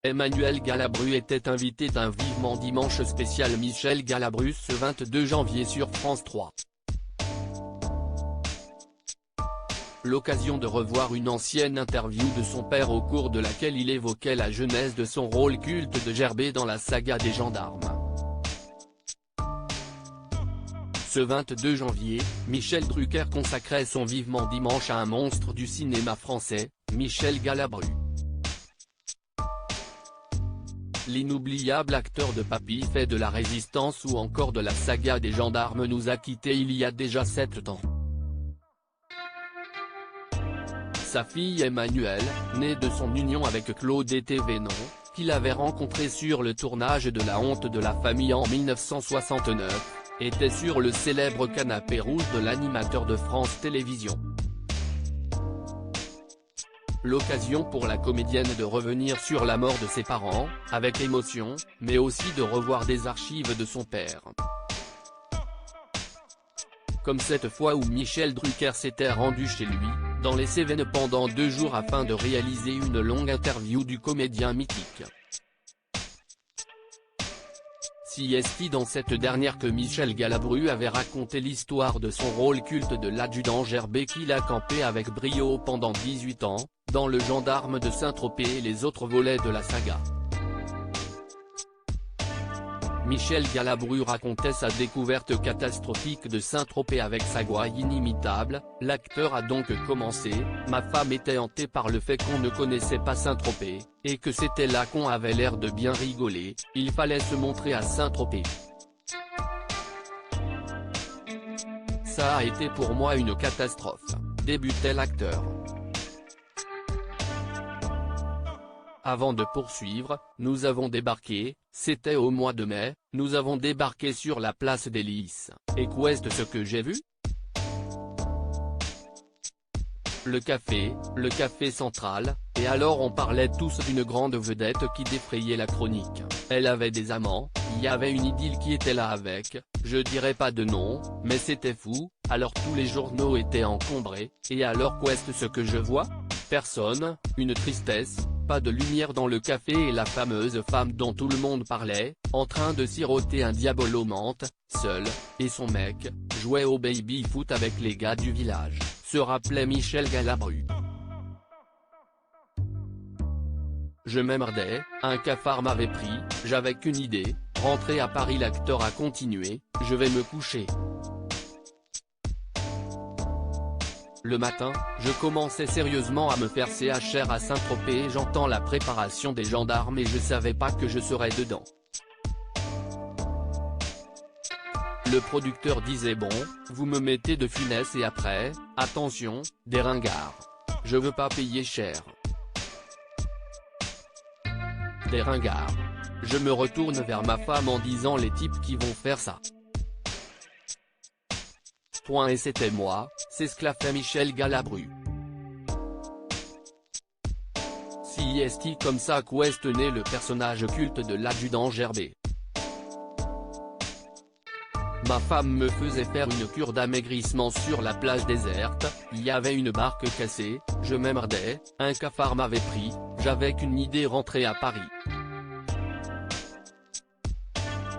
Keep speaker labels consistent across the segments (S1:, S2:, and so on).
S1: Emmanuel Galabru était invité d'un Vivement Dimanche spécial Michel Galabru ce 22 janvier sur France 3. L'occasion de revoir une ancienne interview de son père au cours de laquelle il évoquait la genèse de son rôle culte de Gerbet dans la saga des gendarmes. Ce 22 janvier, Michel Drucker consacrait son Vivement Dimanche à un monstre du cinéma français, Michel Galabru. L'inoubliable acteur de Papy fait de la Résistance ou encore de la saga des gendarmes nous a quittés il y a déjà 7 ans. Sa fille Emmanuelle, née de son union avec Claude Thévenon, qu'il avait rencontré sur le tournage de La Honte de la famille en 1969, était sur le célèbre canapé rouge de l'animateur de France Télévisions. L'occasion pour la comédienne de revenir sur la mort de ses parents, avec émotion, mais aussi de revoir des archives de son père. Comme cette fois où Michel Drucker s'était rendu chez lui, dans les Cévennes pendant 2 jours afin de réaliser une longue interview du comédien mythique. Si est dans cette dernière que Michel Galabru avait raconté l'histoire de son rôle culte de l'adjudant Gerbet qu'il a campé avec brio pendant 18 ans, dans Le Gendarme de Saint-Tropez et les autres volets de la saga. Michel Galabru racontait sa découverte catastrophique de Saint-Tropez avec sa gouaille inimitable. L'acteur a donc commencé: ma femme était hantée par le fait qu'on ne connaissait pas Saint-Tropez, et que c'était là qu'on avait l'air de bien rigoler, il fallait se montrer à Saint-Tropez. Ça a été pour moi une catastrophe, débutait l'acteur. Avant de poursuivre, nous avons débarqué, c'était au mois de mai, nous avons débarqué sur la place des Lys, et qu'est-ce ce que j'ai vu? Le café central, et alors on parlait tous d'une grande vedette qui défrayait la chronique. Elle avait des amants, il y avait une idylle qui était là avec, je dirais pas de nom, mais c'était fou, alors tous les journaux étaient encombrés, et alors qu'est-ce ce que je vois? Personne, une tristesse, pas de lumière dans le café et la fameuse femme dont tout le monde parlait, en train de siroter un diabolo menthe, seule, et son mec, jouait au baby-foot avec les gars du village, se rappelait Michel Galabru. Je m'emmerdais, un cafard m'avait pris, j'avais qu'une idée, rentrer à Paris. L'acteur a continué, je vais me coucher. Le matin, je commençais sérieusement à me faire CHR à Saint-Tropez et j'entends la préparation des gendarmes et je savais pas que je serais dedans. Le producteur disait bon, vous me mettez de Funès et après, attention, des ringards. Je veux pas payer cher. Des ringards. Je me retourne vers ma femme en disant les types qui vont faire ça. Point et c'était moi, s'esclaffait Michel Galabru. Si est comme ça qu'est né le personnage culte de l'adjudant Gerbet. Ma femme me faisait faire une cure d'amaigrissement sur la plage déserte, il y avait une barque cassée, je m'emmerdais, un cafard m'avait pris, j'avais qu'une idée: rentrer à Paris.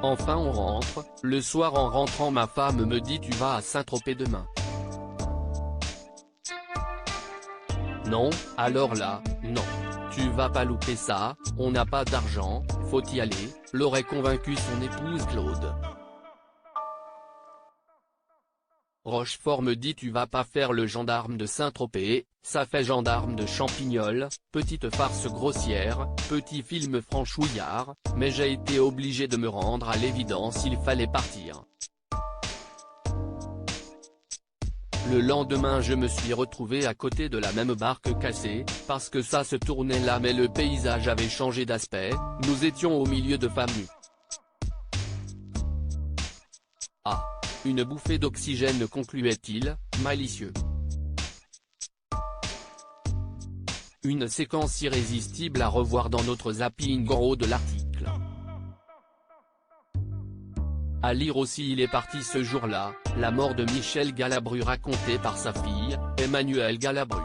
S1: Enfin on rentre, le soir en rentrant ma femme me dit: tu vas à Saint-Tropez demain? Non, alors là, non. Tu vas pas louper ça, on n'a pas d'argent, faut y aller, l'aurait convaincu son épouse Claude. Rochefort me dit: tu vas pas faire le gendarme de Saint-Tropez, ça fait gendarme de Champignol, petite farce grossière, petit film franchouillard, mais j'ai été obligé de me rendre à l'évidence, il fallait partir. Le lendemain je me suis retrouvé à côté de la même barque cassée, parce que ça se tournait là mais le paysage avait changé d'aspect, nous étions au milieu de femmes nues. Ah. Une bouffée d'oxygène, concluait-il, malicieux. Une séquence irrésistible à revoir dans notre zapping en haut de l'article. À lire aussi: il est parti ce jour-là, la mort de Michel Galabru racontée par sa fille, Emmanuelle Galabru.